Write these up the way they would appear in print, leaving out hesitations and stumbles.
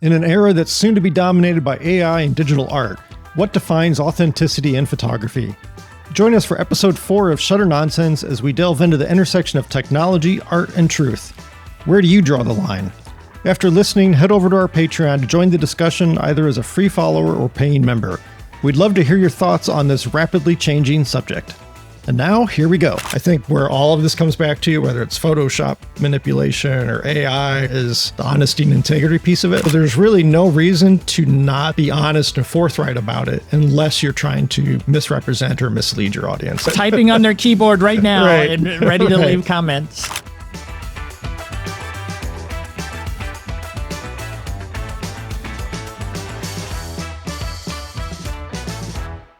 In an era that's soon to be dominated by AI and digital art, what defines authenticity in photography? Join us for episode 4 of Shutter Nonsense as we delve into the intersection of technology, art, and truth. Where do you draw the line? After listening, head over to our Patreon to join the discussion either as a free follower or paying member. We'd love to hear your thoughts on this rapidly changing subject. And now, here we go. I think where all of this comes back to, whether it's Photoshop manipulation or AI, is the honesty and integrity piece of it. But there's really no reason to not be honest and forthright about it unless you're trying to misrepresent or mislead your audience. Typing on their keyboard right now and ready to leave comments.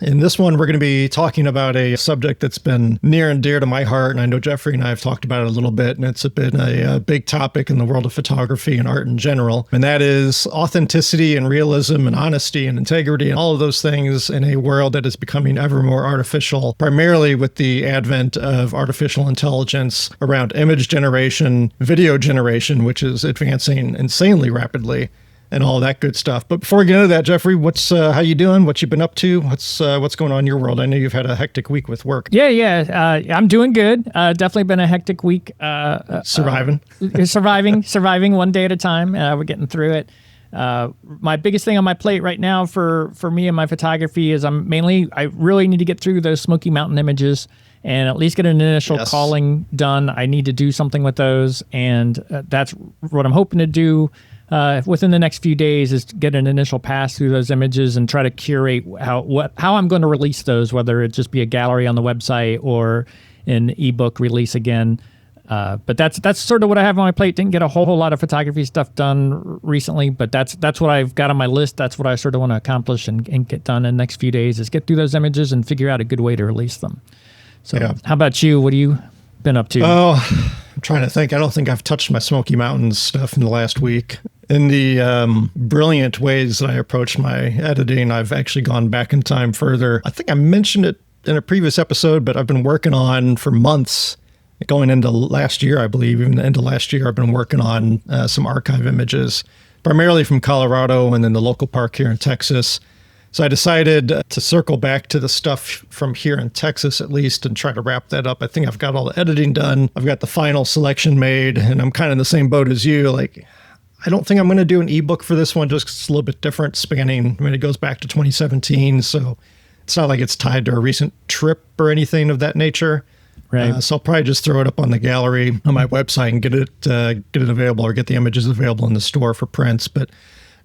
In this one, we're going to be talking about a subject that's been near and dear to my heart, and I know Jeffrey and I have talked about it a little bit, and it's been a big topic in the world of photography and art in general, and that is authenticity and realism and honesty and integrity and all of those things in a world that is becoming ever more artificial, primarily with the advent of artificial intelligence around image generation, video generation, which is advancing insanely rapidly, and all that good stuff. But before we get into that, Jeffrey, what's how you doing? What you been up to? What's going on in your world? I know you've had a hectic week with work. Yeah. I'm doing good. Definitely been a hectic week. Surviving one day at a time. We're getting through it. My biggest thing on my plate right now for me and my photography is I really need to get through those Smoky Mountain images and at least get an initial calling done. I need to do something with those, and that's what I'm hoping to do. Within the next few days is get an initial pass through those images and try to curate how I'm going to release those, whether it just be a gallery on the website or an ebook release again. But that's sort of what I have on my plate. Didn't get a whole lot of photography stuff done recently, but that's what I've got on my list. That's what I sort of want to accomplish and get done in the next few days is get through those images and figure out a good way to release them. So How about you? What have you been up to? Oh, I'm trying to think. I don't think I've touched my Smoky Mountains stuff in the last week. In the brilliant ways that I approach my editing, I've actually gone back in time further. I think I mentioned it in a previous episode, but I've been working on for months, going into last year, I believe, even the end of last year, I've been working on some archive images, primarily from Colorado and then the local park here in Texas. So I decided to circle back to the stuff from here in Texas, at least, and try to wrap that up. I think I've got all the editing done. I've got the final selection made, and I'm kind of in the same boat as you. Like, I don't think I'm going to do an ebook for this one, just 'cause it's a little bit different spanning. I mean, it goes back to 2017, so it's not like it's tied to a recent trip or anything of that nature. Right. So I'll probably just throw it up on the gallery on my website and get it available, or get the images available in the store for prints. But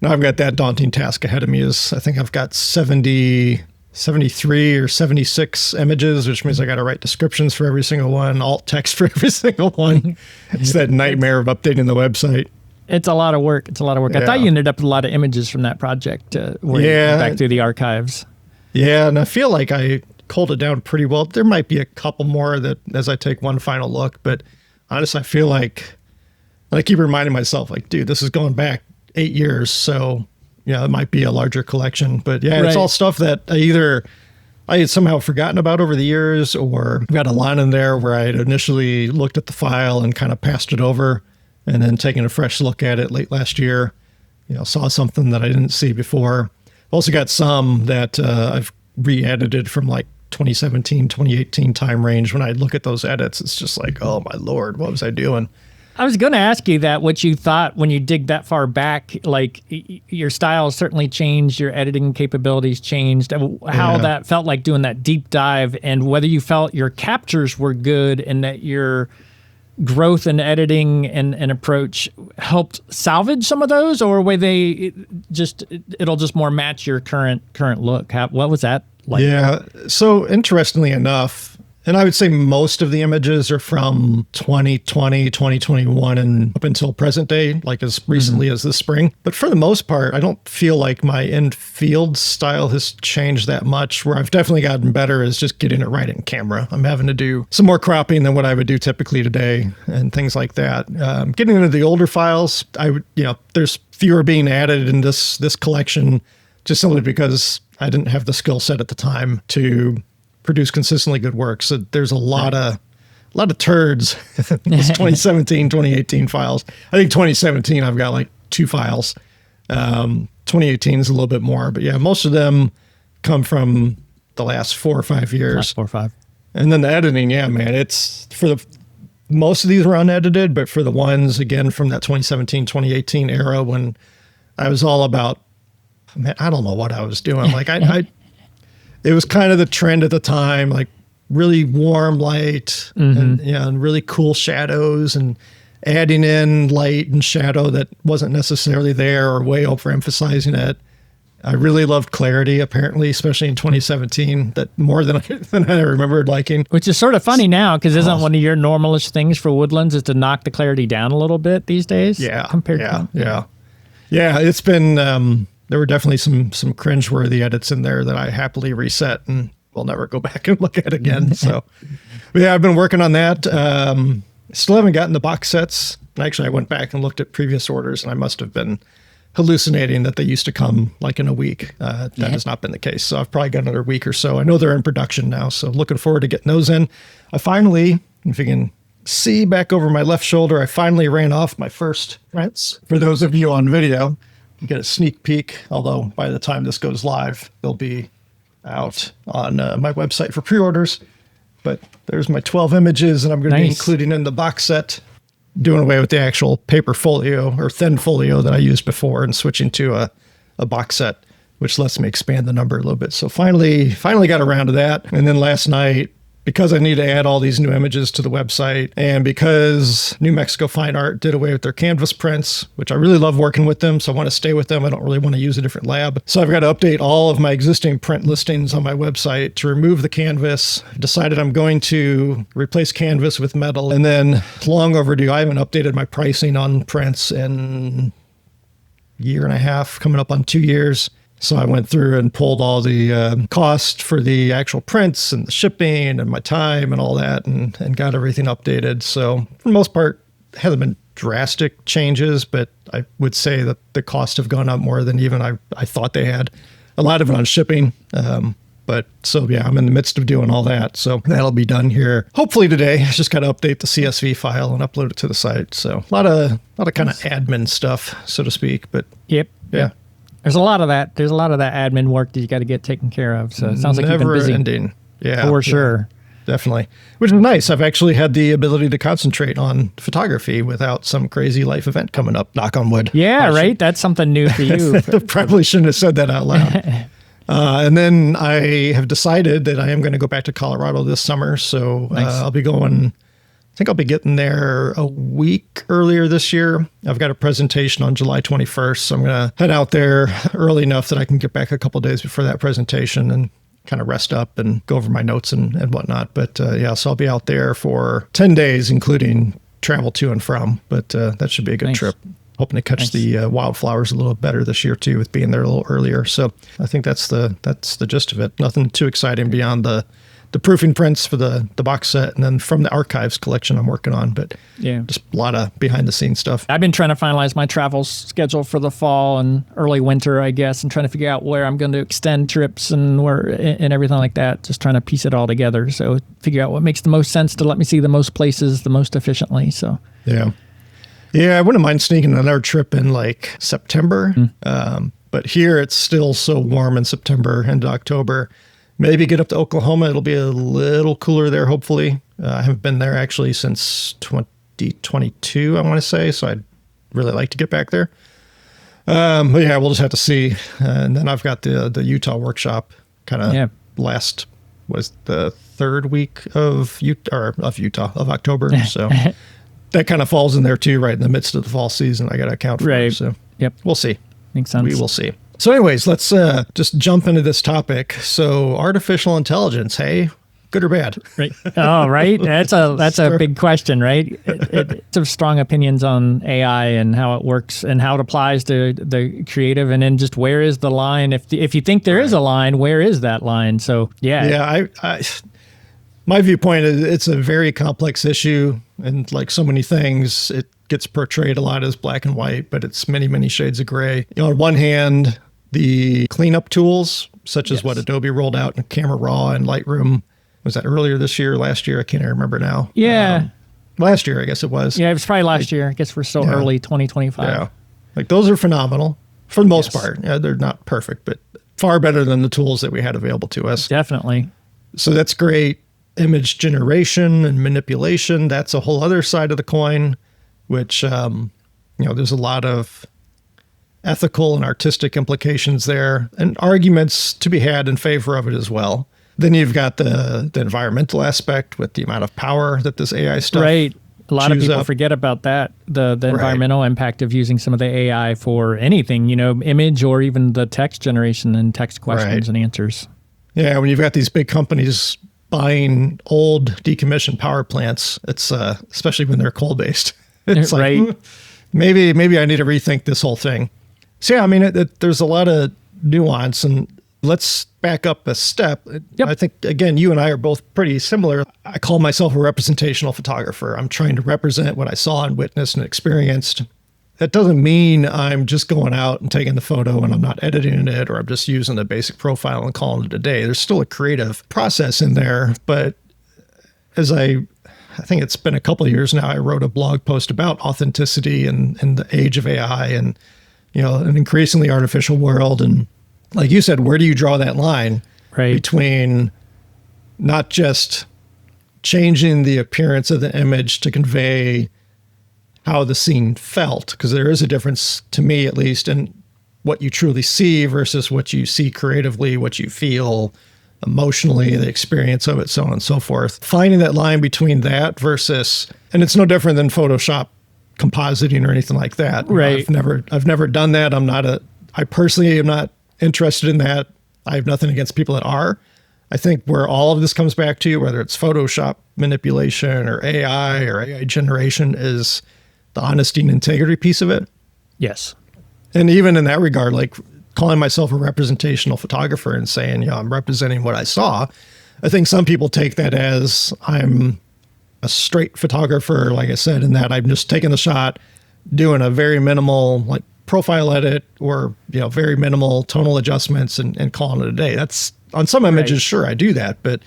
now I've got that daunting task ahead of me. I think I've got 73 or 76 images, which means I got to write descriptions for every single one, alt text for every single one. It's that nightmare of updating the website. It's a lot of work. Yeah. I thought you ended up with a lot of images from that project where you went back through the archives. Yeah, and I feel like I culled it down pretty well. There might be a couple more that as I take one final look, but honestly, I feel like I keep reminding myself, like, dude, this is going back 8 years, so it might be a larger collection. But it's all stuff that I had somehow forgotten about over the years, or I've got a line in there where I had initially looked at the file and kind of passed it over, and then taking a fresh look at it late last year, saw something that I didn't see before. I've also got some that I've re-edited from like 2017, 2018 time range. When I look at those edits, it's just like, oh my Lord, what was I doing? I was going to ask you that, what you thought when you dig that far back. Like, your style certainly changed, your editing capabilities changed, how that felt like doing that deep dive, and whether you felt your captures were good and that your growth in editing and approach helped salvage some of those, or were it'll just more match your current look? What was that like? Yeah. So interestingly enough, and I would say most of the images are from 2020, 2021, and up until present day, like as recently as this spring. But for the most part, I don't feel like my in-field style has changed that much. Where I've definitely gotten better is just getting it right in camera. I'm having to do some more cropping than what I would do typically today and things like that. Getting into the older files, there's fewer being added in this collection, just simply because I didn't have the skill set at the time to produce consistently good work. So there's a lot of turds in those 2017, 2018 files. I think 2017, I've got like 2 files 2018 is a little bit more, but yeah, most of them come from the last 4 or 5 years. Last 4 or 5. And then the editing, yeah, man, it's for the most of these were unedited, but for the ones again from that 2017, 2018 era when I was all about, man, I don't know what I was doing. Like it was kind of the trend at the time, like really warm light and and really cool shadows and adding in light and shadow that wasn't necessarily there or way overemphasizing it. I really loved clarity, apparently, especially in 2017, that more than I remembered liking. Which is sort of funny now, because isn't one of your normalish things for Woodlands is to knock the clarity down a little bit these days? Yeah. Compared Yeah, it's been, there were definitely some cringeworthy edits in there that I happily reset and will never go back and look at again. So, but yeah, I've been working on that. Still haven't gotten the box sets. Actually, I went back and looked at previous orders, and I must have been hallucinating that they used to come like in a week. That has not been the case. So I've probably got another week or so. I know they're in production now, so looking forward to getting those in. I finally, if you can see back over my left shoulder, I finally ran off my first prints. For those of you on video, you get a sneak peek, although by the time this goes live, they'll be out on my website for pre-orders. But there's my 12 images, and I'm going to be including in the box set, doing away with the actual paper folio or thin folio that I used before and switching to a box set, which lets me expand the number a little bit. So finally got around to that. And then last night, because I need to add all these new images to the website, and because New Mexico Fine Art did away with their canvas prints, which I really love working with them, so I want to stay with them. I don't really want to use a different lab. So I've got to update all of my existing print listings on my website to remove the canvas. I've decided I'm going to replace canvas with metal. And then long overdue, I haven't updated my pricing on prints in a year and a half, coming up on 2 years. So I went through and pulled all the cost for the actual prints and the shipping and my time and all that and got everything updated. So for the most part, it hasn't been drastic changes, but I would say that the costs have gone up more than even I thought they had. A lot of it on shipping. But so, yeah, I'm in the midst of doing all that. So that'll be done here hopefully today. I just got to update the CSV file and upload it to the site. So a lot of kind of admin stuff, so to speak. But yeah. There's a lot of that. There's a lot of that admin work that you got to get taken care of. So it sounds like you've been busy. Never ending. Yeah. For sure. Definitely. Which is nice. I've actually had the ability to concentrate on photography without some crazy life event coming up, knock on wood. Yeah, right? That's something new for you. Probably shouldn't have said that out loud. And then I have decided that I am going to go back to Colorado this summer. So I'll be going... I think I'll be getting there a week earlier this year. I've got a presentation on July 21st, so I'm going to head out there early enough that I can get back a couple of days before that presentation and kind of rest up and go over my notes and whatnot. But so I'll be out there for 10 days, including travel to and from. But that should be a good trip. Hoping to catch the wildflowers a little better this year too, with being there a little earlier. So I think that's the gist of it. Nothing too exciting beyond the proofing prints for the box set, and then from the archives collection I'm working on, but just a lot of behind the scenes stuff. I've been trying to finalize my travel schedule for the fall and early winter, I guess, and trying to figure out where I'm going to extend trips and where and everything like that. Just trying to piece it all together. So figure out what makes the most sense to let me see the most places the most efficiently. So yeah, I wouldn't mind sneaking another trip in like September, but here it's still so warm in September into October. Maybe get up to Oklahoma. It'll be a little cooler there, hopefully. I haven't been there actually since 2022, I want to say, so I'd really like to get back there. But yeah, we'll just have to see. And then I've got the Utah workshop kind of was the third week of October. So that kind of falls in there too, right in the midst of the fall season. I got to account for it. So we'll see. Makes sense. We will see. So anyways, let's just jump into this topic. So artificial intelligence, hey, good or bad? Right. Oh, right. That's a big question, right? It's of strong opinions on AI and how it works and how it applies to the creative, and then just where is the line? If you think there is a line, where is that line? So I my viewpoint is it's a very complex issue, and like so many things, it gets portrayed a lot as black and white, but it's many, many shades of gray. On one hand, the cleanup tools, such as what Adobe rolled out in Camera Raw and Lightroom, was that earlier this year, last year? I can't remember now. Yeah. Last year, I guess it was. Yeah, it was probably last year. I guess we're still early 2025. Yeah. Like those are phenomenal. for the most Yes. part. Yeah, they're not perfect, but far better than the tools that we had available to us. Definitely. So that's great. Image generation and manipulation, that's a whole other side of the coin, which, there's a lot of ethical and artistic implications there and arguments to be had in favor of it as well. Then you've got the environmental aspect with the amount of power that this AI stuff. Right. A lot of chews people up. forget about that, the Right. environmental impact of using some of the AI for anything, image or even the text generation and text questions Right. and answers. Yeah, when you've got these big companies buying old decommissioned power plants, it's especially when they're coal-based. It's like, Right. maybe I need to rethink this whole thing. So yeah, I mean, there's a lot of nuance, and let's back up a step. Yep. I think, again, you and I are both pretty similar. I call myself a representational photographer. I'm trying to represent what I saw and witnessed and experienced. That doesn't mean I'm just going out and taking the photo and I'm not editing it, or I'm just using the basic profile and calling it a day. There's still a creative process in there. But as I think it's been a couple of years now, I wrote a blog post about authenticity and the age of AI and, an increasingly artificial world. And like you said, where do you draw that line Right. between not just changing the appearance of the image to convey how the scene felt? Because there is a difference, to me at least, in what you truly see versus what you see creatively, what you feel emotionally, the experience of it, so on and so forth. Finding that line between that versus, and it's no different than Photoshop compositing or anything like that. Right. I've never done that. I personally am not interested in that. I have nothing against people that are. I think where all of this comes back to, whether it's Photoshop manipulation or AI generation, is the honesty and integrity piece of it. Yes. And even in that regard, like calling myself a representational photographer and saying, I'm representing what I saw. I think some people take that as I'm a straight photographer, like I said, in that I'm just taking the shot, doing a very minimal like profile edit or, very minimal tonal adjustments and calling it a day. That's on some images, Right. Sure, I do that, but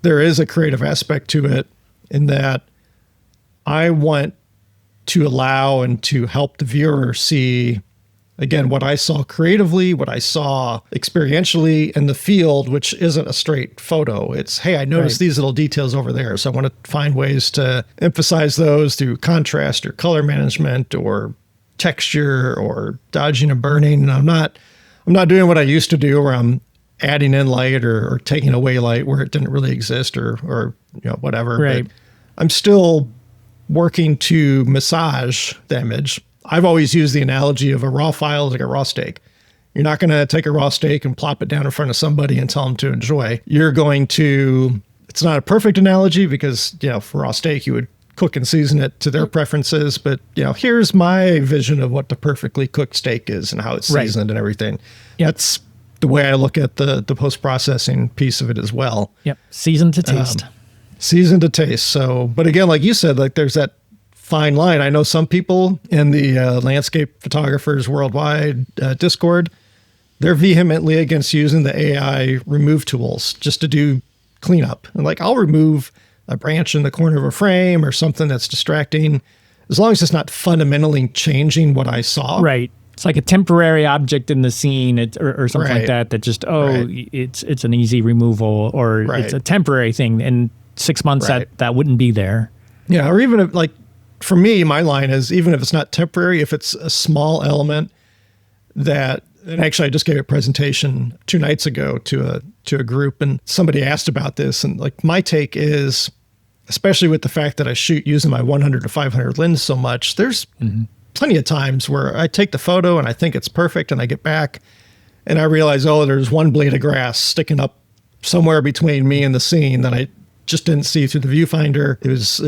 there is a creative aspect to it in that I want to allow and to help the viewer see, again, what I saw creatively, what I saw experientially in the field, which isn't a straight photo. It's, hey, I noticed Right. these little details over there. So I want to find ways to emphasize those through contrast or color management or texture or dodging and burning. And I'm not doing what I used to do where I'm adding in light or taking away light where it didn't really exist or whatever. Right. But I'm still working to massage the image. I've always used the analogy of a raw file is like a raw steak. You're not going to take a raw steak and plop it down in front of somebody and tell them to enjoy. You're going to, it's not a perfect analogy because, for raw steak, you would cook and season it to their preferences. But, here's my vision of what the perfectly cooked steak is and how it's Right. seasoned and everything. Yep. That's the way I look at the post-processing piece of it as well. Yep. Season to taste. Season to taste. So, but again, like you said, like there's that fine line. I know some people in the landscape photographers worldwide Discord, they're vehemently against using the AI remove tools just to do cleanup. And like, I'll remove a branch in the corner of a frame or something that's distracting, as long as it's not fundamentally changing what I saw. Right. It's like a temporary object in the scene or something Right. like that just, Right. it's an easy removal or Right. it's a temporary thing. In 6 months Right. that wouldn't be there. Yeah, or even if, like, for me, my line is, even if it's not temporary, if it's a small element that, and actually I just gave a presentation 2 nights ago to a group, and somebody asked about this, and like my take is, especially with the fact that I shoot using my 100 to 500 lens so much, there's plenty of times where I take the photo and I think it's perfect, and I get back and I realize, there's one blade of grass sticking up somewhere between me and the scene that I just didn't see through the viewfinder. It was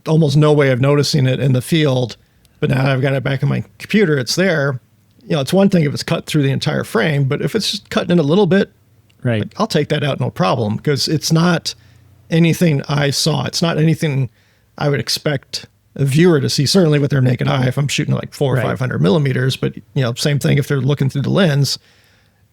almost no way of noticing it in the field, but now I've got it back in my computer. It's there. It's one thing if it's cut through the entire frame, but if it's just cutting in a little bit, Right. I'll take that out, no problem, because it's not anything I saw. It's not anything I would expect a viewer to see, certainly with their naked eye if I'm shooting like 400 or Right. 500 millimeters. But, same thing if they're looking through the lens.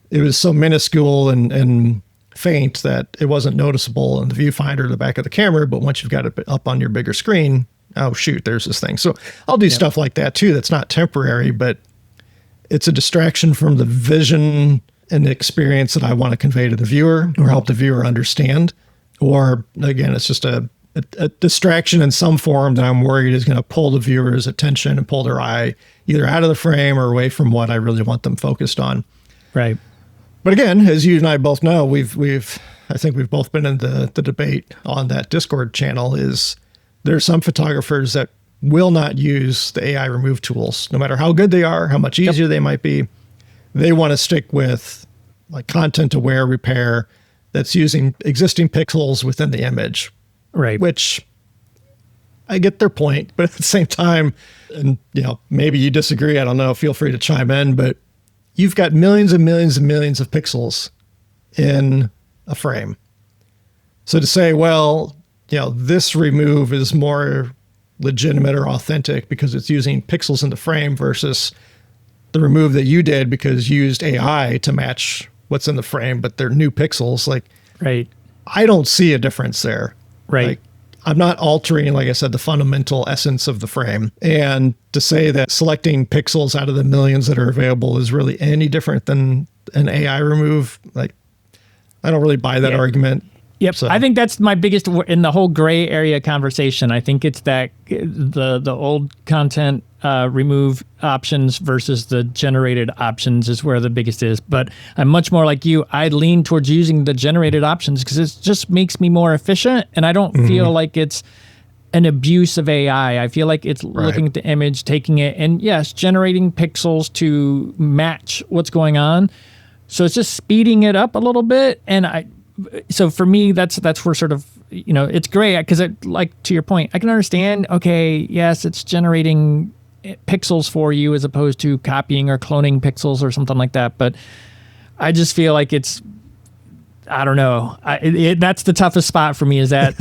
It was so minuscule and faint that it wasn't noticeable in the viewfinder or the back of the camera. But once you've got it up on your bigger screen, oh, shoot, there's this thing. So I'll do stuff like that too that's not temporary, but it's a distraction from the vision and the experience that I want to convey to the viewer or help the viewer understand. Or again, it's just a distraction in some form that I'm worried is going to pull the viewer's attention and pull their eye either out of the frame or away from what I really want them focused on. Right. But again, as you and I both know, I think we've both been in the debate on that Discord channel. Is there are some photographers that will not use the AI remove tools, no matter how good they are, how much easier they might be. They want to stick with like content aware repair that's using existing pixels within the image. Right. Which I get their point, but at the same time, and maybe you disagree, I don't know, feel free to chime in, but you've got millions and millions and millions of pixels in a frame. So to say, well, this remove is more legitimate or authentic because it's using pixels in the frame versus the remove that you did because you used AI to match what's in the frame, but they're new pixels. Like, right. I don't see a difference there. Right. Like, I'm not altering, like I said, the fundamental essence of the frame. And to say that selecting pixels out of the millions that are available is really any different than an AI remove, like, I don't really buy that argument. Yep. So I think that's my biggest in the whole gray area conversation. I think it's that the old content remove options versus the generated options is where the biggest is. But I'm much more like you. I lean towards using the generated options because it just makes me more efficient. And I don't feel like it's an abuse of AI. I feel like it's looking at the image, taking it, and yes, generating pixels to match what's going on. So it's just speeding it up a little bit. And so for me, that's where sort of, it's great because like to your point, I can understand, okay, yes, it's generating pixels for you as opposed to copying or cloning pixels or something like that. But I just feel like it's, I don't know. That's the toughest spot for me is that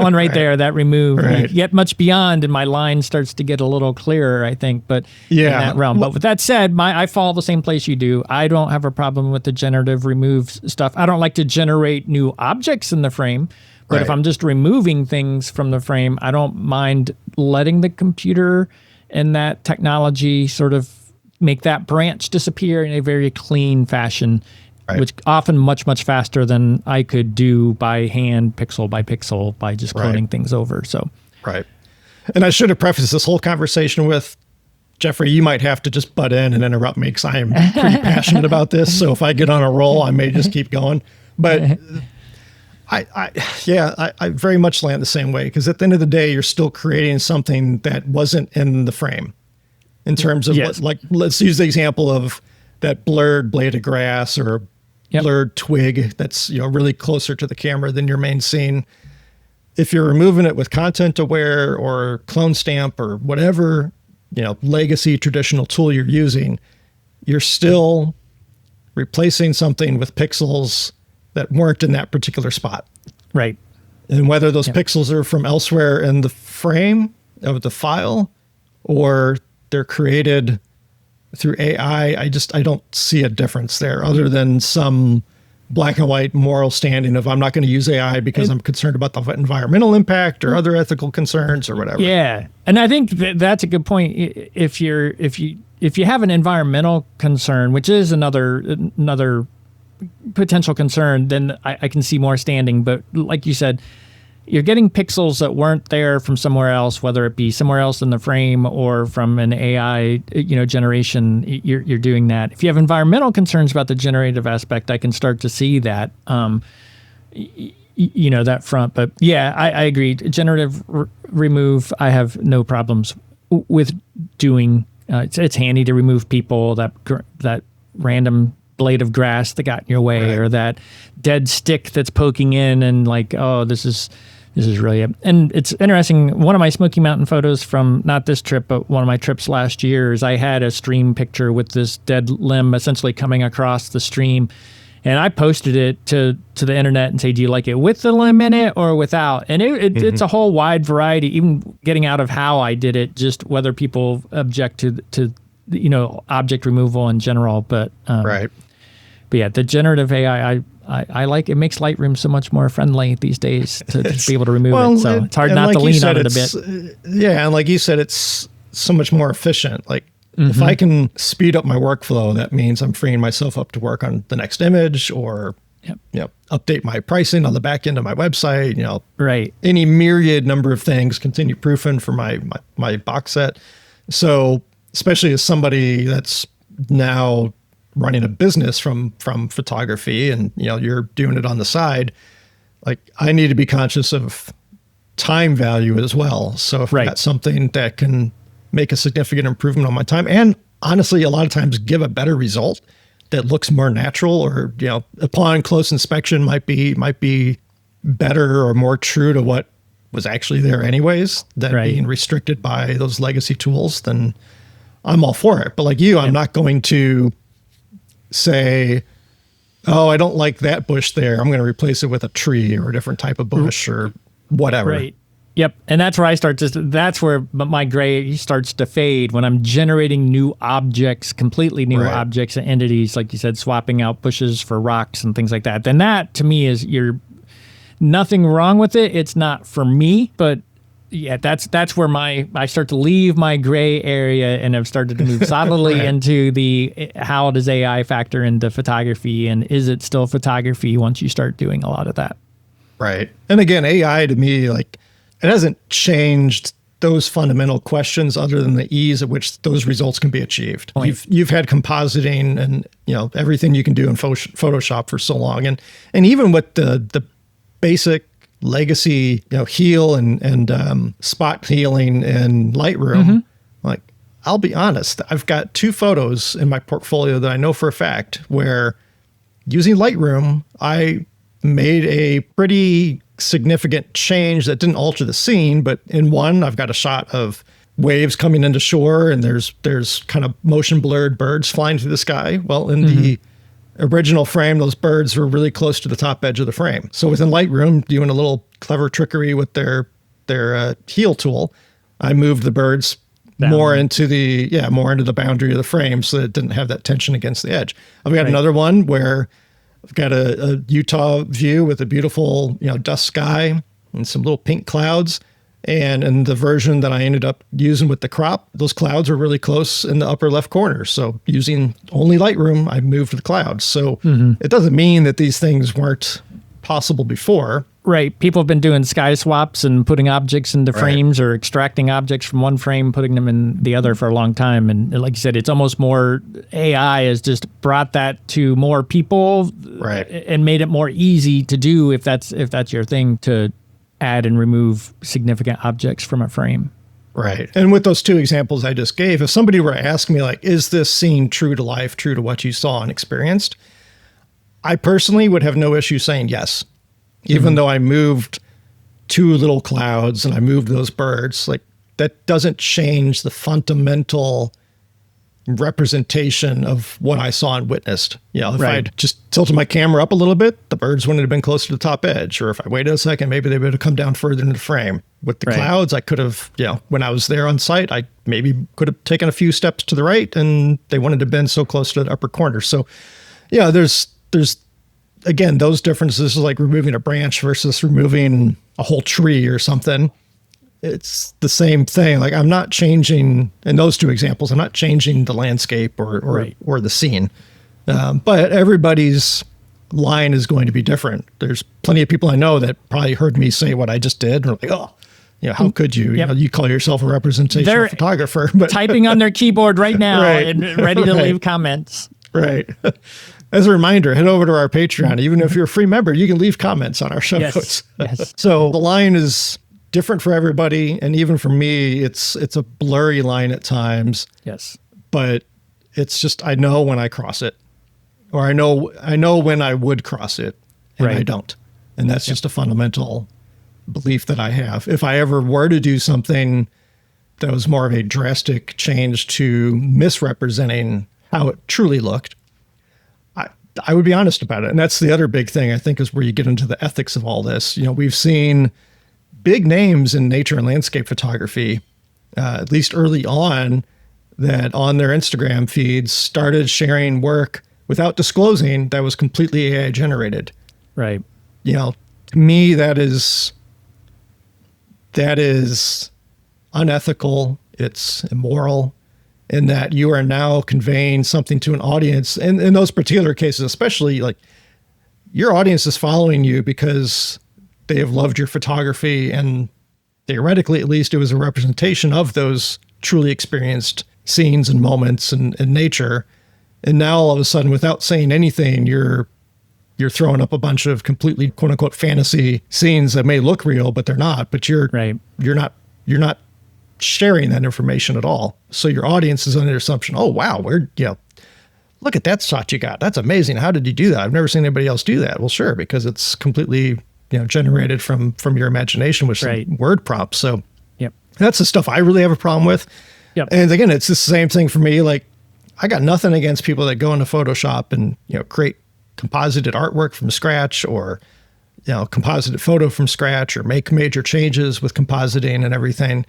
one right there, that remove. Right. You get much beyond and my line starts to get a little clearer, I think, but in that realm. But with that said, I fall the same place you do. I don't have a problem with the generative remove stuff. I don't like to generate new objects in the frame, but if I'm just removing things from the frame, I don't mind letting the computer and that technology sort of make that branch disappear in a very clean fashion. Which often much, much faster than I could do by hand, pixel by pixel, by just cloning things over. So, And I should have prefaced this whole conversation with, Jeffrey, you might have to just butt in and interrupt me because I am pretty passionate about this. So if I get on a roll, I may just keep going. But I very much land the same way because at the end of the day, you're still creating something that wasn't in the frame. In terms of let's use the example of that blurred blade of grass or blurred twig that's really closer to the camera than your main scene. If you're removing it with content aware or clone stamp or whatever legacy traditional tool you're using, you're still replacing something with pixels that weren't in that particular spot. Right. And whether those pixels are from elsewhere in the frame of the file or they're created through AI, I don't see a difference there other than some black and white moral standing of I'm not going to use AI because I'm concerned about the environmental impact or other ethical concerns or whatever. Yeah. And I think that's a good point. If you have an environmental concern, which is another potential concern, then I can see more standing. But like you said, you're getting pixels that weren't there from somewhere else, whether it be somewhere else in the frame or from an AI, generation. You're doing that. If you have environmental concerns about the generative aspect, I can start to see that, that front. But yeah, I agree. Generative remove, I have no problems with doing. It's handy to remove people, that random blade of grass that got in your way or that dead stick that's poking in and like, oh, this is really and it's interesting. One of my Smoky Mountain photos from not this trip, but one of my trips last year is I had a stream picture with this dead limb essentially coming across the stream. And I posted it to the internet and say, do you like it with the limb in it or without? And it's a whole wide variety, even getting out of how I did it, just whether people object to object removal in general. But But yeah, the generative AI, I like it. Makes Lightroom so much more friendly these days to just be able to remove it. So it's hard not to lean on it a bit. Yeah, and like you said, it's so much more efficient. Like If I can speed up my workflow, that means I'm freeing myself up to work on the next image or update my pricing on the back end of my website, Right. any myriad number of things, continue proofing for my box set. So especially as somebody that's now running a business from photography and, you're doing it on the side, like I need to be conscious of time value as well. So if I got something that can make a significant improvement on my time and honestly, a lot of times give a better result that looks more natural or, upon close inspection might be better or more true to what was actually there anyways than being restricted by those legacy tools, then I'm all for it. But like you, I'm not going to say, oh, I don't like that bush there, I'm going to replace it with a tree or a different type of bush or whatever. Right. Yep. And that's where that's where my gray starts to fade when I'm generating new objects, completely new objects and entities, like you said, swapping out bushes for rocks and things like that. Then that to me is nothing wrong with it. It's not for me, but yeah, that's where I start to leave my gray area and have started to move solidly into the how does AI factor into photography and is it still photography once you start doing a lot of that? Right. And again, AI to me, like, it hasn't changed those fundamental questions other than the ease at which those results can be achieved. You've had compositing and everything you can do in Photoshop for so long, and even with the basic legacy heal and spot healing in Lightroom, like I'll be honest, I've got 2 photos in my portfolio that I know for a fact where using Lightroom I made a pretty significant change that didn't alter the scene, but in one I've got a shot of waves coming into shore and there's kind of motion blurred birds flying through the sky. Well, in the original frame, those birds were really close to the top edge of the frame. So within Lightroom, doing a little clever trickery with their heal tool, I moved the birds more into the boundary of the frame so that it didn't have that tension against the edge. I've got another one where I've got a Utah view with a beautiful, dusk sky and some little pink clouds. And in the version that I ended up using with the crop, those clouds were really close in the upper left corner. So using only Lightroom, I moved the clouds. So it doesn't mean that these things weren't possible before. Right. People have been doing sky swaps and putting objects into frames or extracting objects from one frame, putting them in the other for a long time. And like you said, it's almost more AI has just brought that to more people and made it more easy to do if that's your thing, to add and remove significant objects from a frame. Right. And with those 2 examples I just gave, if somebody were to ask me, like, is this scene true to life, true to what you saw and experienced? I personally would have no issue saying yes. Even though I moved 2 little clouds and I moved those birds, like that doesn't change the fundamental representation of what I saw and witnessed. If I'd just tilted my camera up a little bit, the birds wouldn't have been closer to the top edge. Or if I waited a second, maybe they would have come down further into the frame. With the clouds, I could have, when I was there on site, I maybe could have taken a few steps to the right and they wouldn't have been so close to the upper corner. So there's again, those differences, like removing a branch versus removing a whole tree or something. It's the same thing. Like I'm not changing, in those 2 examples, I'm not changing the landscape or the scene. But everybody's line is going to be different. There's plenty of people I know that probably heard me say what I just did. And are like, oh, how could you? You call yourself a representational photographer. But typing on their keyboard right now and ready to leave comments. Right. As a reminder, head over to our Patreon. Even if you're a free member, you can leave comments on our show notes. Yes. So the line is different for everybody. And even for me, it's a blurry line at times. Yes. But it's just, I know when I cross it, or I know when I would cross it and I don't. And that's just a fundamental belief that I have. If I ever were to do something that was more of a drastic change to misrepresenting how it truly looked, I would be honest about it. And that's the other big thing, I think, is where you get into the ethics of all this. We've seen big names in nature and landscape photography, at least early on, that on their Instagram feeds started sharing work without disclosing that was completely AI generated. Right. To me, that is unethical. It's immoral. in that you are now conveying something to an audience. And in those particular cases, especially, like, your audience is following you because they have loved your photography, and theoretically, at least, it was a representation of those truly experienced scenes and moments and nature. And now all of a sudden, without saying anything, you're throwing up a bunch of completely quote unquote fantasy scenes that may look real, but they're not. But you're not sharing that information at all. So your audience is under the assumption, oh wow, look at that shot you got. That's amazing. How did you do that? I've never seen anybody else do that. Well, sure, because it's completely generated from your imagination with some word prompts. So that's the stuff I really have a problem with. Yep. And again, it's the same thing for me. Like, I got nothing against people that go into Photoshop and create composited artwork from scratch, or composited photo from scratch, or make major changes with compositing and everything.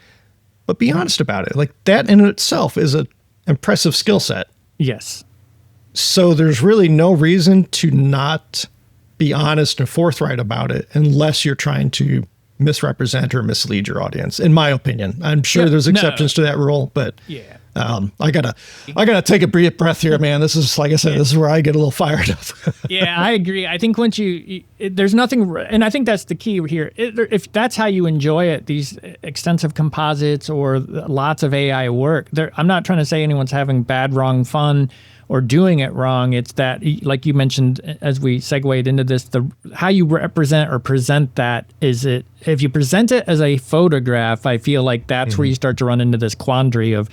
But be honest about it. Like, that in itself is an impressive skill set. Yes. So there's really no reason to not be honest and forthright about it, unless you're trying to misrepresent or mislead your audience, in my opinion. I'm sure there's exceptions to that rule, but I gotta take a brief breath here, man. This is, like I said, this is where I get a little fired up. Yeah, I agree. I think once there's nothing, and I think that's the key here. If that's how you enjoy it, these extensive composites or lots of AI work, I'm not trying to say anyone's having bad, wrong fun or doing it wrong. It's that, like you mentioned, as we segued into this, how you represent or present that if you present it as a photograph, I feel like that's where you start to run into this quandary of,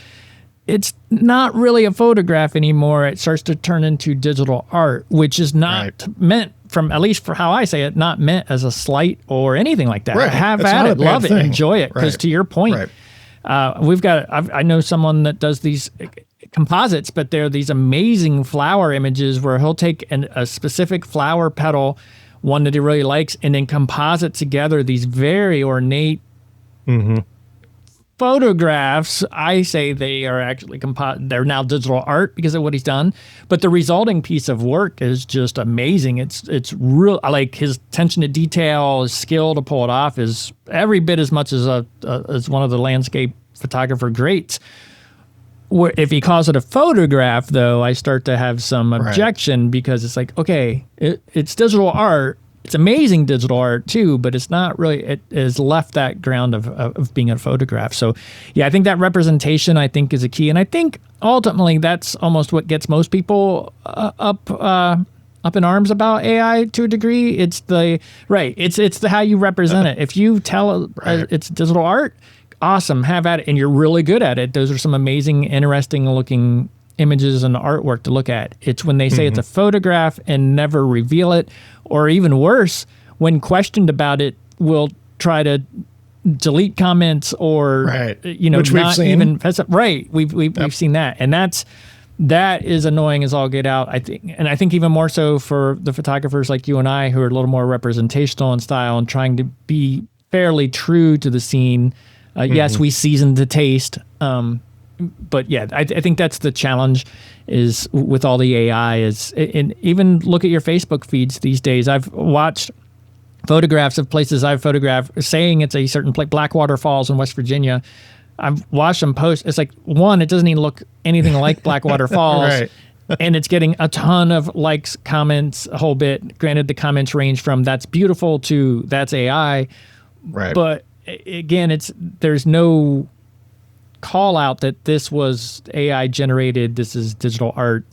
it's not really a photograph anymore. It starts to turn into digital art, which is not meant, from at least for how I say it, not meant as a slight or anything like that. Right. Have at it, love it, enjoy it. Because to your point, I know someone that does these composites, but they're these amazing flower images where he'll take a specific flower petal, one that he really likes, and then composite together these very ornate photographs. I say they are actually they're now digital art because of what he's done, but the resulting piece of work is just amazing. It's real. Like, his attention to detail, his skill to pull it off is every bit as much as one of the landscape photographer greats. If he calls it a photograph, though, I start to have some objection, because it's like, okay, it's digital art. It's amazing digital art too, but it's not really, it has left that ground of being a photograph. So yeah, I think that representation, I think, is a key. And I think ultimately that's almost what gets most people up in arms about AI to a degree. It's the how you represent it. If you tell it's digital art, awesome, have at it, and you're really good at it. Those are some amazing, interesting looking images and artwork to look at. It's when they say it's a photograph and never reveal it, or even worse, when questioned about it, will try to delete comments or which not even fess up. We've seen that, and that is annoying as all get out, I think. And I think even more so for the photographers like you and I, who are a little more representational in style and trying to be fairly true to the scene. Yes, we season the taste. But yeah, I think that's the challenge is with all the AI and even look at your Facebook feeds these days. I've watched photographs of places I've photographed saying it's a certain place, Blackwater Falls in West Virginia. I've watched them post. It's like, one, it doesn't even look anything like Blackwater Falls. And it's getting a ton of likes, comments, a whole bit. Granted, the comments range from that's beautiful to that's AI. But again, there's no call out that this was AI generated. This is digital art,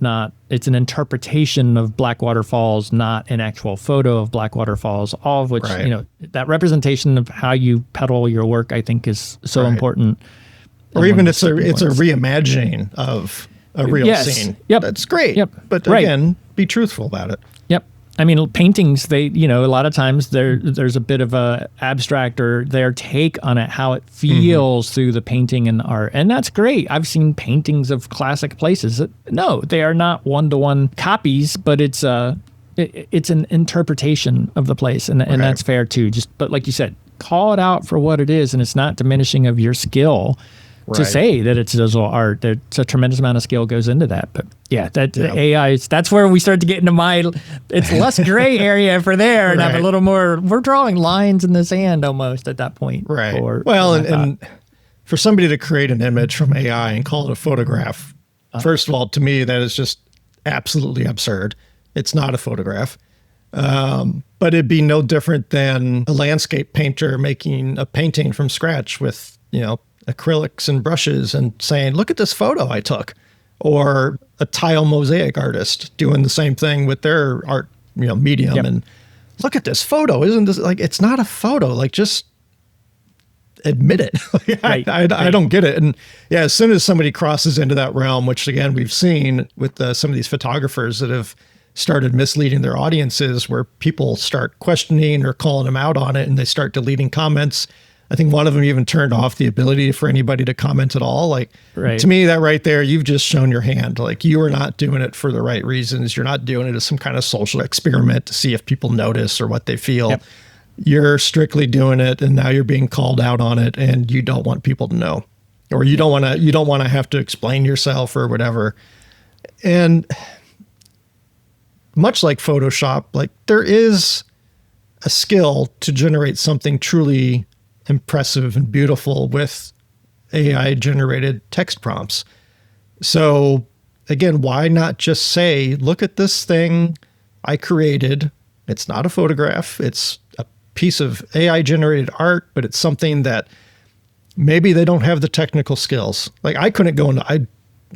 it's an interpretation of Blackwater Falls, not an actual photo of Blackwater Falls, all of which, that representation of how you peddle your work, I think, is so important. Or even it's a reimagining of a real scene. That's great. But again, be truthful about it. I mean, paintings, a lot of times there's a bit of a abstract or their take on it, how it feels through the painting and art. And that's great. I've seen paintings of classic places. No, they are not one-to-one copies, but it's an interpretation of the place. And that's fair too. But like you said, call it out for what it is. And it's not diminishing of your skill to say that it's digital art. There's a tremendous amount of skill goes into that. But yeah, AI, that's where we start to get into it's less gray area for there and have a little more, we're drawing lines in the sand almost at that point. And for somebody to create an image from AI and call it a photograph, first of all, to me, that is just absolutely absurd. It's not a photograph. But it'd be no different than a landscape painter making a painting from scratch with, acrylics and brushes and saying, look at this photo I took. Or a tile mosaic artist doing the same thing with their art, medium. Yep. And look at this photo. Isn't this it's not a photo. Just admit it. Right. I don't get it. And yeah, as soon as somebody crosses into that realm, which again, we've seen with some of these photographers that have started misleading their audiences, where people start questioning or calling them out on it and they start deleting comments. I think one of them even turned off the ability for anybody to comment at all. Right. To me, that right there, you've just shown your hand. You are not doing it for the right reasons. You're not doing it as some kind of social experiment to see if people notice or what they feel. Yep. You're strictly doing it, and now you're being called out on it, and you don't want people to know, or you don't want to have to explain yourself or whatever. And much like Photoshop, there is a skill to generate something truly impressive and beautiful with AI generated text prompts. So again, why not just say, look at this thing I created. It's not a photograph. It's a piece of AI generated art, but it's something that maybe they don't have the technical skills. I couldn't go into,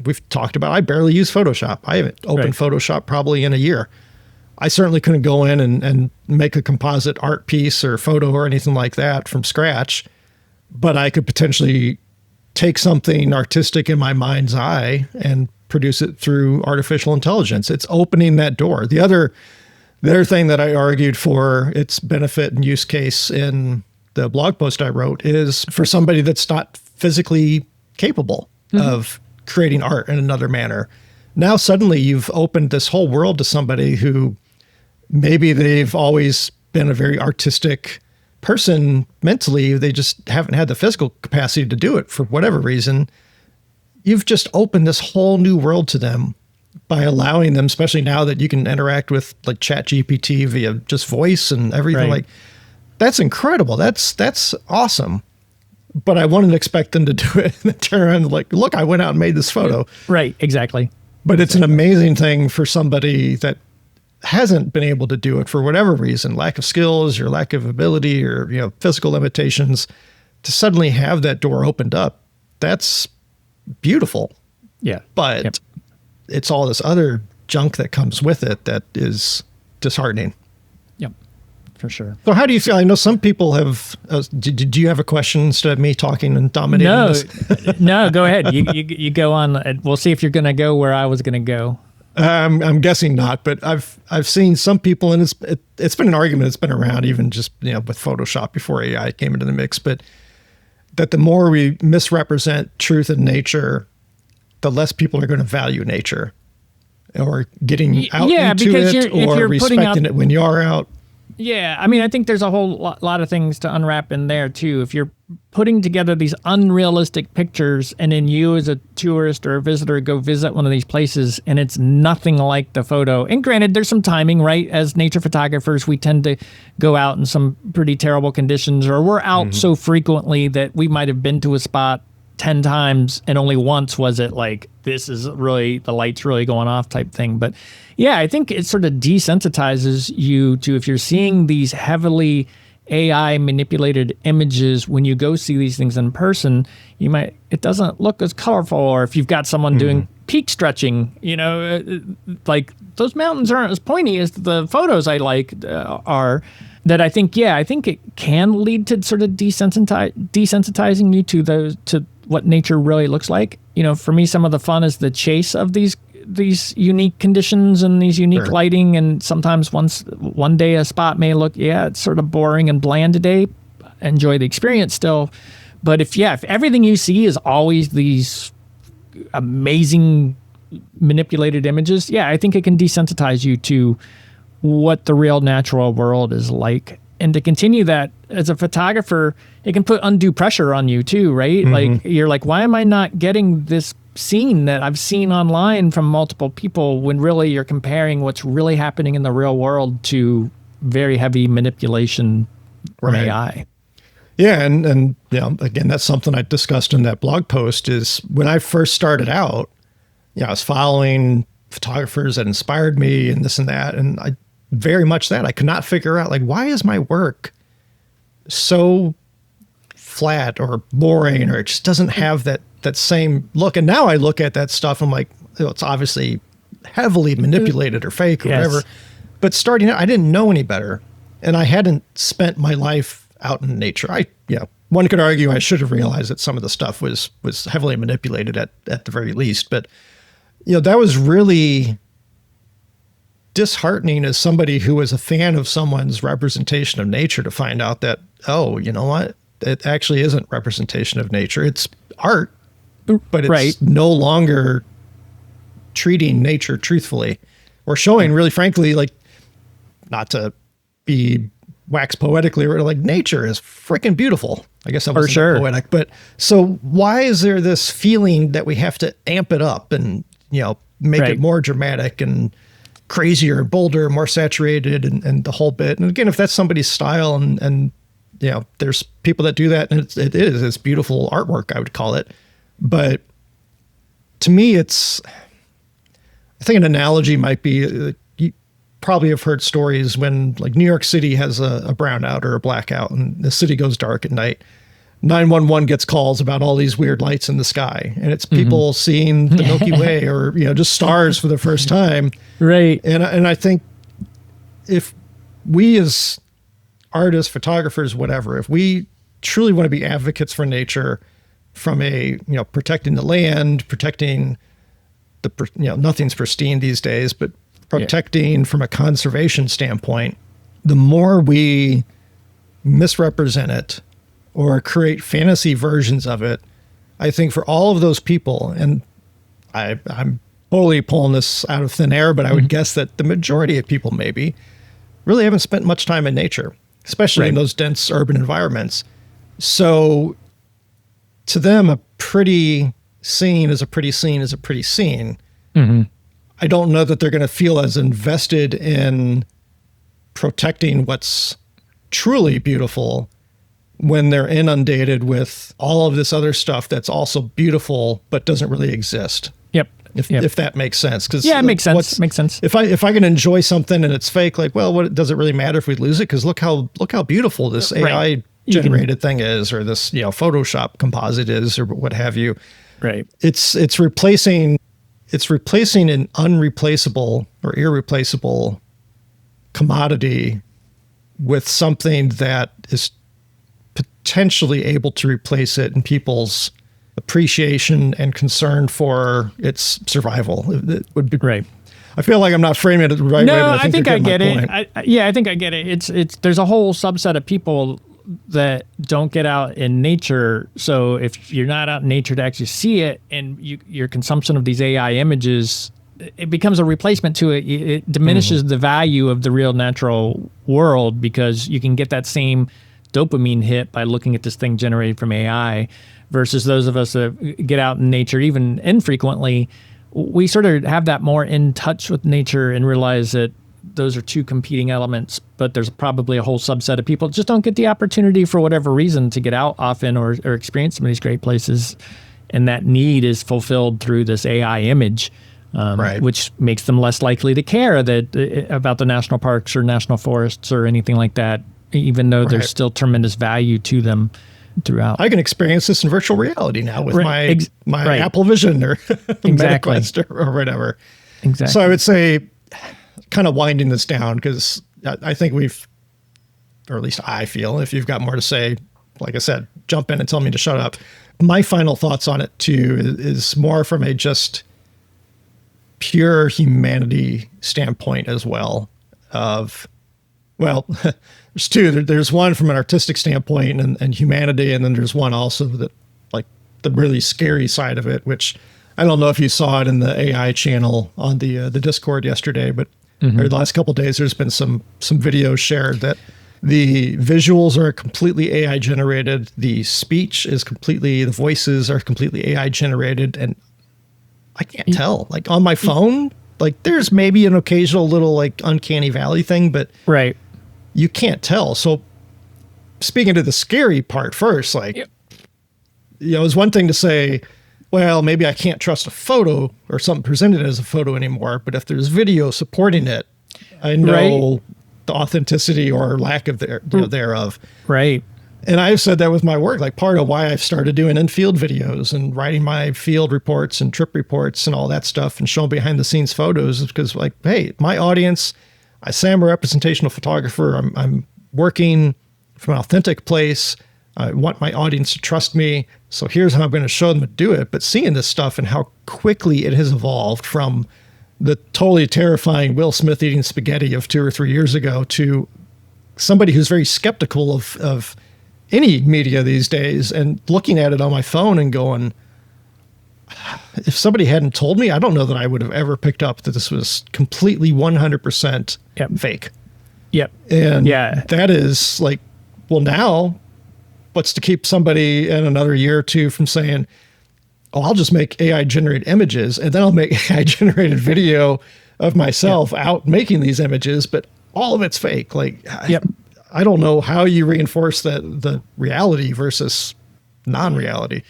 we've talked about, I barely use Photoshop. I haven't opened Photoshop probably in a year. I certainly couldn't go in and make a composite art piece or photo or anything like that from scratch, but I could potentially take something artistic in my mind's eye and produce it through artificial intelligence. It's opening that door. The other thing that I argued for its benefit and use case in the blog post I wrote is for somebody that's not physically capable of creating art in another manner. Now suddenly you've opened this whole world to somebody who maybe they've always been a very artistic person mentally. They just haven't had the physical capacity to do it for whatever reason. You've just opened this whole new world to them by allowing them, especially now that you can interact with ChatGPT via just voice and everything. Right. That's incredible. That's awesome. But I wouldn't expect them to do it and turn around and look, I went out and made this photo. Right. Exactly. But it's an amazing thing for somebody that hasn't been able to do it for whatever reason, lack of skills or lack of ability or, physical limitations, to suddenly have that door opened up. That's beautiful. Yeah. But it's all this other junk that comes with it that is disheartening. Yep. For sure. So how do you feel? I know some people have, did you have a question instead of me talking and dominating this? No, go ahead. You go on. We'll see if you're going to go where I was going to go. I'm guessing not, but I've seen some people, and it's been an argument that's been around even just with Photoshop before AI came into the mix, but that the more we misrepresent truth in nature, the less people are going to value nature, or getting out into it, or respecting it when you're out. Yeah, I mean, I think there's a whole lot of things to unwrap in there, too. If you're putting together these unrealistic pictures and then you as a tourist or a visitor go visit one of these places and it's nothing like the photo. And granted, there's some timing, right? As nature photographers, we tend to go out in some pretty terrible conditions, or we're out so frequently that we might have been to a spot 10 times and only once was it this is really, the light's really going off type thing. But yeah, I think it sort of desensitizes you to, if you're seeing these heavily AI manipulated images, when you go see these things in person, it doesn't look as colorful. Or if you've got someone doing peak stretching, those mountains aren't as pointy as the photos I are. That I think it can lead to sort of desensitizing you to what nature really looks like. For me, some of the fun is the chase of these unique conditions and these unique lighting. And sometimes one day a spot may look, it's sort of boring and bland today. Enjoy the experience still. But if everything you see is always these amazing manipulated images, I think it can desensitize you to what the real natural world is like. And to continue that as a photographer, it can put undue pressure on you too, right? You're like, why am I not getting this scene that I've seen online from multiple people, when really you're comparing what's really happening in the real world to very heavy manipulation from AI. Yeah, and again, that's something I discussed in that blog post. Is when I first started out, I was following photographers that inspired me and this and that, and I very much that I could not figure out, like, why is my work so flat or boring, or it just doesn't have that same look. And now I look at that stuff, I'm like, it's obviously heavily manipulated or fake or whatever. But starting out, I didn't know any better, and I hadn't spent my life out in nature. One could argue I should have realized that some of the stuff was heavily manipulated at the very least. But that was really disheartening as somebody who was a fan of someone's representation of nature to find out that, oh, you know what? It actually isn't representation of nature. It's art, but it's no longer treating nature truthfully or showing, really frankly, like, not to be wax poetically, or like, nature is freaking beautiful. I guess that wasn't poetic, but so why is there this feeling that we have to amp it up and, make it more dramatic and crazier and bolder, more saturated and the whole bit? And again, if that's somebody's style and there's people that do that, and it's beautiful artwork, I would call it. But to me, I think an analogy might be, you probably have heard stories when, like, New York City has a brownout or a blackout and the city goes dark at night. 911 gets calls about all these weird lights in the sky, and it's people seeing the Milky Way or, just stars for the first time. Right. And I think if we as artists, photographers, whatever, if we truly want to be advocates for nature from a, protecting the land, protecting nothing's pristine these days, but protecting from a conservation standpoint, the more we misrepresent it or create fantasy versions of it, I think for all of those people, and I'm totally pulling this out of thin air, but I would guess that the majority of people maybe really haven't spent much time in nature, especially in those dense urban environments. So to them, a pretty scene is a pretty scene is a pretty scene. Mm-hmm. I don't know that they're going to feel as invested in protecting what's truly beautiful when they're inundated with all of this other stuff that's also beautiful but doesn't really exist. Yep. If that makes sense. It makes sense. Makes sense. If I can enjoy something and it's fake, like, well, what does it really matter if we lose it? Because look how beautiful this AI generated thing is, or this Photoshop composite is, or what have you. Right. It's replacing an unreplaceable or irreplaceable commodity with something that is potentially able to replace it in people's appreciation and concern for its survival. It would be right. I feel like I'm not framing it the right way. No, I think I get it. I think I get it. It's there's a whole subset of people that don't get out in nature. So if you're not out in nature to actually see it, and your consumption of these AI images, it becomes a replacement to it. It diminishes the value of the real natural world, because you can get that same dopamine hit by looking at this thing generated from AI, versus those of us that get out in nature, even infrequently, we sort of have that more in touch with nature and realize that those are two competing elements, but there's probably a whole subset of people that just don't get the opportunity for whatever reason to get out often or experience some of these great places. And that need is fulfilled through this AI image, which makes them less likely to care about the national parks or national forests or anything like that, even though there's still tremendous value to them throughout. I can experience this in virtual reality now with my Apple Vision or Meta Quest or whatever. Exactly. So I would say, kind of winding this down, because I think or at least I feel, if you've got more to say, like I said, jump in and tell me to shut up. My final thoughts on it too is more from a just pure humanity standpoint as well. There's two. There's one from an artistic standpoint and humanity, and then there's one also that, like, the really scary side of it, which I don't know if you saw it in the AI channel on the Discord yesterday, but or the last couple of days, there's been some videos shared that the visuals are completely AI generated, the voices are completely AI generated, and I can't tell. Like, on my phone, like, there's maybe an occasional little, like, uncanny valley thing, but you can't tell. So speaking to the scary part first, like, Yep. it's one thing to say, well, maybe I can't trust a photo or something presented as a photo anymore, but if there's video supporting it, I know the authenticity or lack of thereof. Right. And I've said that with my work, like part of why I've started doing in-field videos and writing my field reports and trip reports and all that stuff and showing behind the scenes photos is because, like, hey, my audience, I say I'm a representational photographer. I'm working from an authentic place. I want my audience to trust me. So here's how I'm going to show them to do it. But seeing this stuff and how quickly it has evolved from the totally terrifying Will Smith eating spaghetti of 2 or 3 years ago to somebody who's very skeptical of any media these days and looking at it on my phone and going, if somebody hadn't told me, I don't know that I would have ever picked up that this was completely 100% fake. Yep. And that is like, well, now what's to keep somebody in another year or two from saying, oh, I'll just make AI generated images and then I'll make AI generated video of myself out making these images, but all of it's fake. Like, I don't know how you reinforce the reality versus non-reality.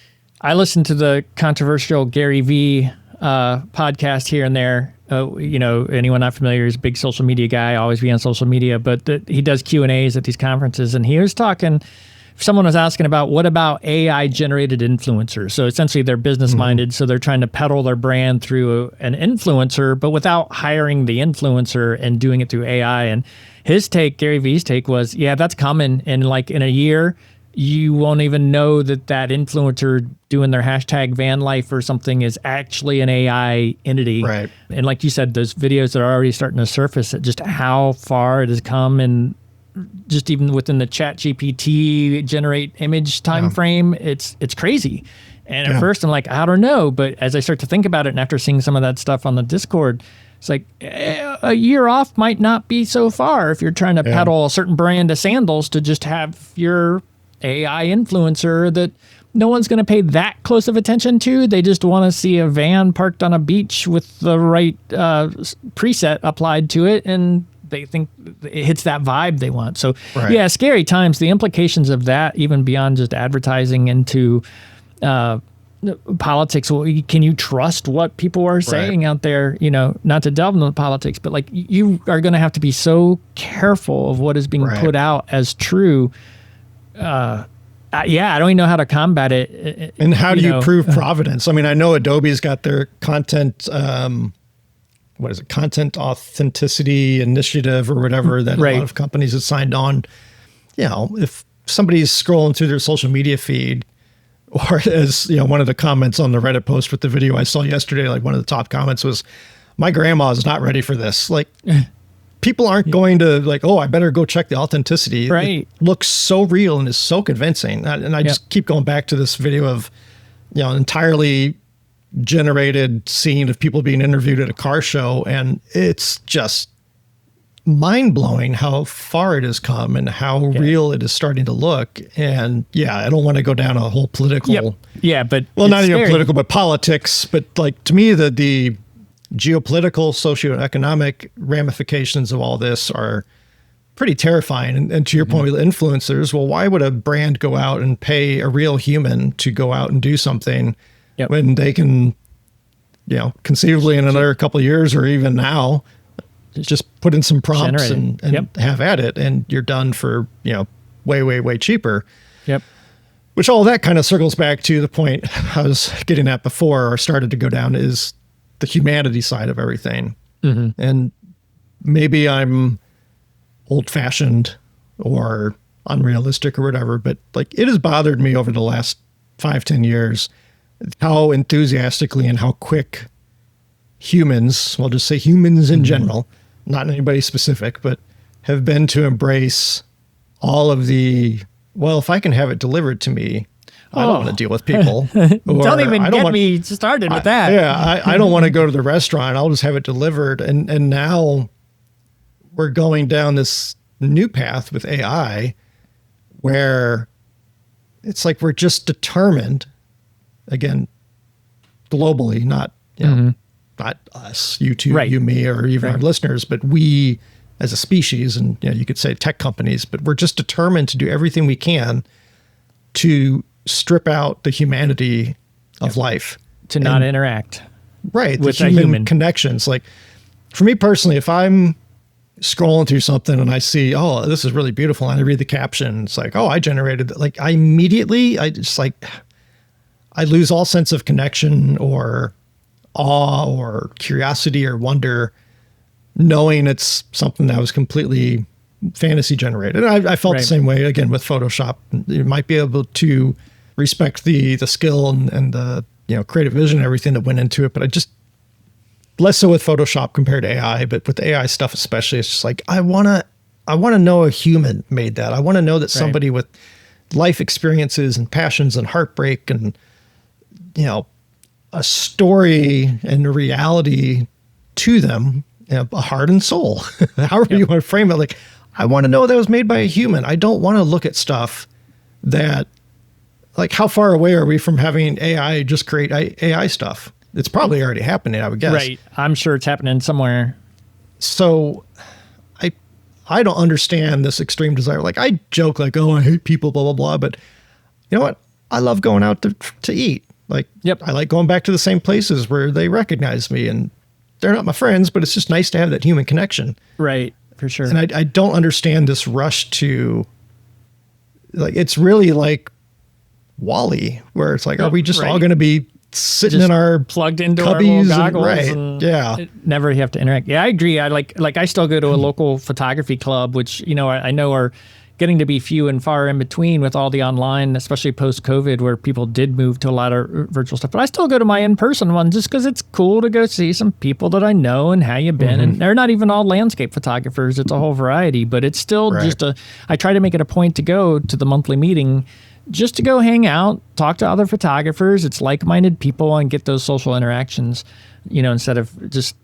I listen to the controversial Gary V podcast here and there. Anyone not familiar is a big social media guy, always be on social media, but he does Q&As at these conferences. And he was talking, someone was asking about what about AI generated influencers? So essentially they're business minded. So they're trying to peddle their brand through an influencer, but without hiring the influencer and doing it through AI. And his take, Gary V's take was, yeah, that's common. And like in a year, you won't even know that influencer doing their hashtag van life or something is actually an AI entity. Right. And like you said, those videos that are already starting to surface at just how far it has come, and just even within the ChatGPT generate image time frame, it's crazy. And at first I'm like, I don't know. But as I start to think about it, and after seeing some of that stuff on the Discord, it's like a year off might not be so far if you're trying to peddle a certain brand of sandals to just have your AI influencer that no one's going to pay that close of attention to. They just want to see a van parked on a beach with the right preset applied to it, and they think it hits that vibe they want. So yeah, scary times. The implications of that, even beyond just advertising into politics. Well, can you trust what people are saying out there? Not to delve into politics, but like you are going to have to be so careful of what is being put out as true. I don't even know how to combat it. And how do you prove provenance? I mean, I know Adobe's got their content, content authenticity initiative or whatever that a lot of companies have signed on. If somebody's scrolling through their social media feed, or as one of the comments on the Reddit post with the video I saw yesterday, like one of the top comments was, my grandma's not ready for this. Like, people aren't going to like, oh, I better go check the authenticity. It looks so real and is so convincing. And I just keep going back to this video of, entirely generated scene of people being interviewed at a car show. And it's just mind blowing how far it has come and how real it is starting to look. And I don't want to go down a whole political, but not even political, but politics. But like, to me, the geopolitical, socioeconomic ramifications of all this are pretty terrifying. And to your point with influencers, well, why would a brand go out and pay a real human to go out and do something when they can, conceivably in another couple of years or even now, just put in some prompts and have at it, and you're done for, way, way, way cheaper. Which all that kind of circles back to the point I was getting at before, or started to go down, is the humanity side of everything. And maybe I'm old-fashioned or unrealistic or whatever, but like, it has bothered me over the last 5-10 years how enthusiastically and how quick humans, we'll just say humans in general, not anybody specific, but have been to embrace all of the, well, if I can have it delivered to me, I don't want to deal with people. Don't even get me started with that. I don't want to go to the restaurant. I'll just have it delivered. And now we're going down this new path with AI where it's like we're just determined, again, globally, not not us, you two, you, me, or even our listeners, but we as a species, and you could say tech companies, but we're just determined to do everything we can to strip out the humanity of life. To not interact. Right. With the human connections. Like for me personally, if I'm scrolling through something and I see, oh, this is really beautiful, and I read the caption, it's like, oh, I generated that. Like I lose all sense of connection or awe or curiosity or wonder, knowing it's something that was completely fantasy generated. And I felt the same way again with Photoshop. You might be able to respect the skill and the creative vision and everything that went into it, but I just less so with Photoshop compared to AI. But with AI stuff especially, it's just like I want to know a human made that. I want to know that somebody with life experiences and passions and heartbreak and a story and a reality to them, a heart and soul, however you want to frame it. Like, I want to know that was made by a human. I don't want to look at stuff that, like, how far away are we from having AI just create AI stuff? It's probably already happening, I would guess. Right. I'm sure it's happening somewhere. So I don't understand this extreme desire. Like, I joke like, oh, I hate people, blah, blah, blah. But you know what? I love going out to eat. Like, I like going back to the same places where they recognize me, and they're not my friends, but it's just nice to have that human connection. Right, for sure. And I don't understand this rush to, like, it's really like WALL-E, where it's like, are we just all going to be sitting in our plugged into cubbies our little goggles? And Never have to interact. Yeah, I agree. I like I still go to a local photography club, which I know are getting to be few and far in between with all the online, especially post-COVID, where people did move to a lot of virtual stuff. But I still go to my in-person one just because it's cool to go see some people that I know and how you been. And they're not even all landscape photographers. It's a whole variety, but it's still just I try to make it a point to go to the monthly meeting just to go hang out, talk to other photographers. It's like-minded people and get those social interactions, instead of just,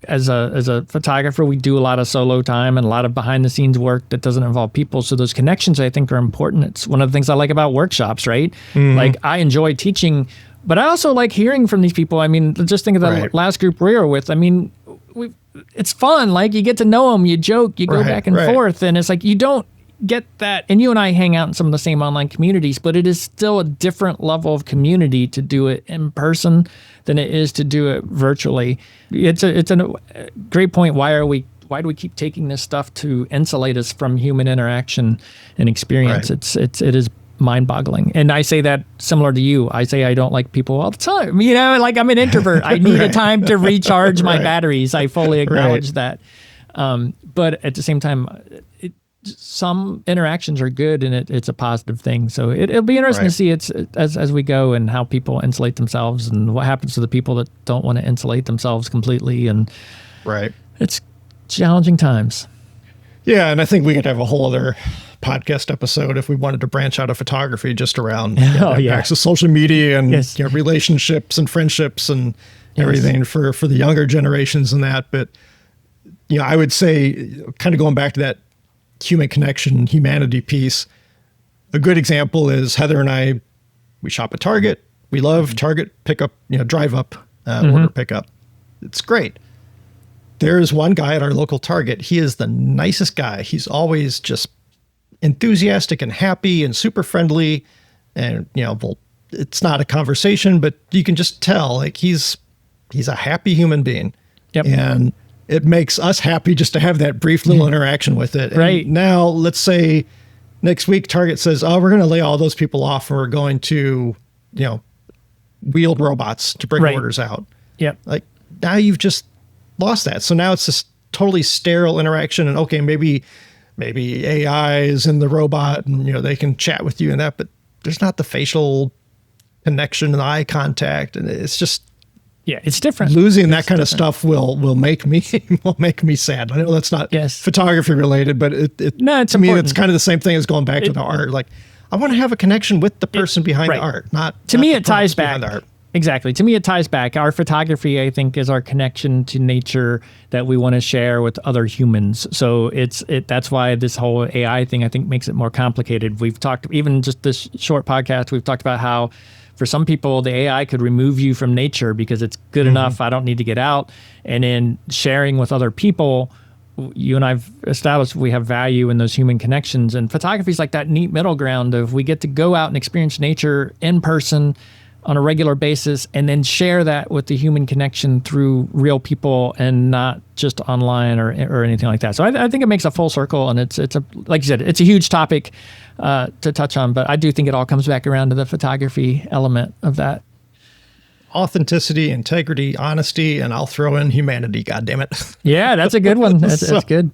as a photographer, we do a lot of solo time and a lot of behind the scenes work that doesn't involve people. So those connections, I think, are important. It's one of the things I like about workshops, right? Like, I enjoy teaching, but I also like hearing from these people. I mean, just think of that last group we were with. I mean, it's fun. Like, you get to know them, you joke, you go back and forth. And it's like, you don't get that. And you and I hang out in some of the same online communities, but it is still a different level of community to do it in person than it is to do it virtually. It's a great point. Why do we keep taking this stuff to insulate us from human interaction and experience? It is mind-boggling. And I say that similar to you. I say I don't like people all the time. Like, I'm an introvert. I need a time to recharge my batteries. I fully acknowledge that. But at the same time, some interactions are good, and it's a positive thing. So it'll be interesting to see as we go, and how people insulate themselves, and what happens to the people that don't want to insulate themselves completely. And it's challenging times. Yeah, and I think we could have a whole other podcast episode if we wanted to branch out of photography just around impacts of social media and relationships and friendships and everything for the younger generations and that. But I would say, kind of going back to that human connection, humanity piece, a good example is Heather and I, we shop at Target. We love Target pickup, drive up, order pickup. It's great. There is one guy at our local Target. He is the nicest guy. He's always just enthusiastic and happy and super friendly. And, it's not a conversation, but you can just tell, like, he's a happy human being. And it makes us happy just to have that brief little interaction with it. And now, let's say next week, Target says, oh, we're going to lay all those people off, and we're going to, wheeled robots to bring orders out. Like, now you've just lost that. So now it's this totally sterile interaction. And okay, maybe AI is in the robot, and, they can chat with you and that, but there's not the facial connection and the eye contact. And it's just, it's different. Losing that kind of stuff will make me sad. I know that's not photography related, but it's to important. Me, it's kind of the same thing as going back to the art. Like, I want to have a connection with the person behind the art, not to me. It ties back. Exactly. To me, it ties back. Our photography, I think, is our connection to nature that we want to share with other humans. So that's why this whole AI thing, I think, makes it more complicated. We've talked, even just this short podcast, we've talked about how for some people, the AI could remove you from nature because it's good enough. I don't need to get out. And in sharing with other people, you and I've established we have value in those human connections, and photography is like that neat middle ground of we get to go out and experience nature in person on a regular basis and then share that with the human connection through real people and not just online or anything like that. So I think it makes a full circle, and it's a, like you said, it's a huge topic to touch on, but I do think it all comes back around to the photography element of that. Authenticity, integrity, honesty, and I'll throw in humanity. God damn it. Yeah, that's a good one. That's good.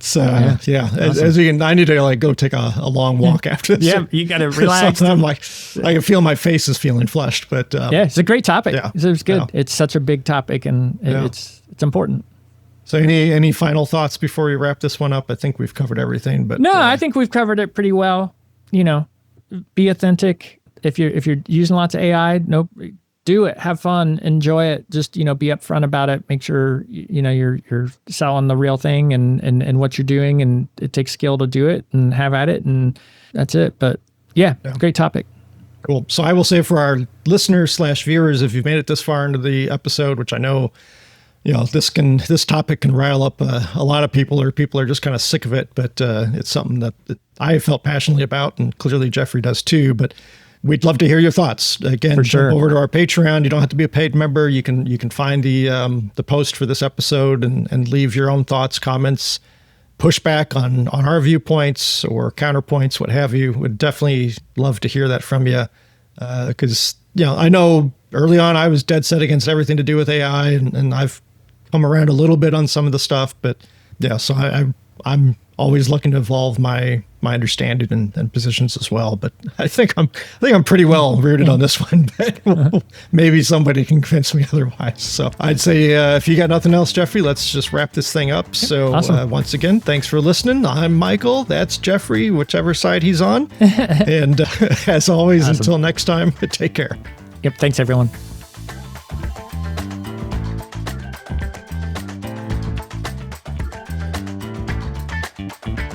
So yeah, awesome. As you can, I need to like go take a long walk after this. Yeah, you got to relax. I'm like, I can feel my face is feeling flushed, but yeah, it's a great topic. Yeah, it's good. Yeah. It's such a big topic, and it's important. So any final thoughts before we wrap this one up? I think we've covered everything, but no, I think we've covered it pretty well. You know, be authentic. If you're using lots of AI, do it, have fun, enjoy it. Just, be upfront about it. Make sure, you're selling the real thing and what you're doing, and it takes skill to do it, and have at it. And that's it. But yeah. Great topic. Cool. So I will say for our listeners/viewers, if you've made it this far into the episode, which I know, this topic can rile up a lot of people, or people are just kind of sick of it, but it's something that I felt passionately about, and clearly Jeffrey does too. But we'd love to hear your thoughts. Again, for sure. Jump over to our Patreon. You don't have to be a paid member. You can find the post for this episode and leave your own thoughts, comments, pushback on our viewpoints or counterpoints, what have you. Would definitely love to hear that from you. Because I know early on I was dead set against everything to do with AI, and I've come around a little bit on some of the stuff. But yeah, so I'm always looking to evolve my understanding and positions as well. But I think I'm pretty well rooted on this one, but maybe somebody can convince me otherwise. So I'd say if you got nothing else, Jeffrey, let's just wrap this thing up. So awesome. Once again, thanks for listening. I'm Michael. That's Jeffrey, whichever side he's on. And as always, awesome. Until next time, take care. Yep. Thanks, everyone. Thank you.